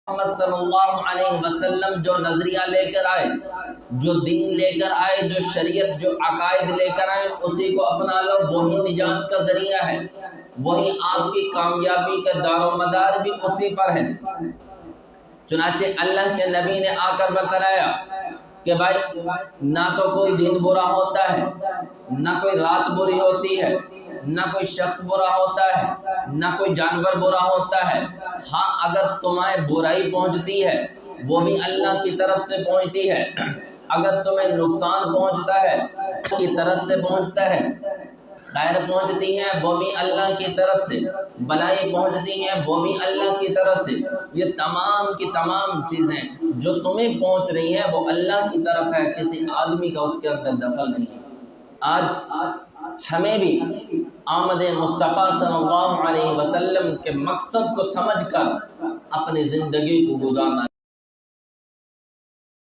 محمد صلی اللہ علیہ وسلم جو نظریہ لے کر آئے، جو دین لے کر آئے، جو شریعت، جو عقائد لے کر آئے، اسی کو اپنا لو، وہی نجات کا ذریعہ ہے، وہی آپ کی کامیابی کا دار و مدار بھی اسی پر ہے۔ چنانچہ اللہ کے نبی نے آ کر بتلایا کہ بھائی نہ تو کوئی دن برا ہوتا ہے، نہ کوئی رات بری ہوتی ہے، نہ کوئی شخص برا ہوتا ہے، نہ کوئی جانور برا ہوتا ہے۔ ہاں اگر تمہیں برائی پہنچتی ہے وہ بھی اللہ کی طرف سے پہنچتی ہے، اگر تمہیں نقصان پہنچتا ہے کی طرف سے پہنچتا ہے، خیر پہنچتی ہے وہ بھی اللہ کی طرف سے، بلائی پہنچتی ہے وہ بھی اللہ کی طرف سے۔ یہ تمام کی تمام چیزیں جو تمہیں پہنچ رہی ہیں وہ اللہ کی طرف ہے، کسی آدمی کا اس کے اندر دخل نہیں ہے۔ آج ہمیں بھی آمد مصطفیٰ صلی اللہ علیہ وسلم کے مقصد کو سمجھ کر اپنی زندگی کو گزارنا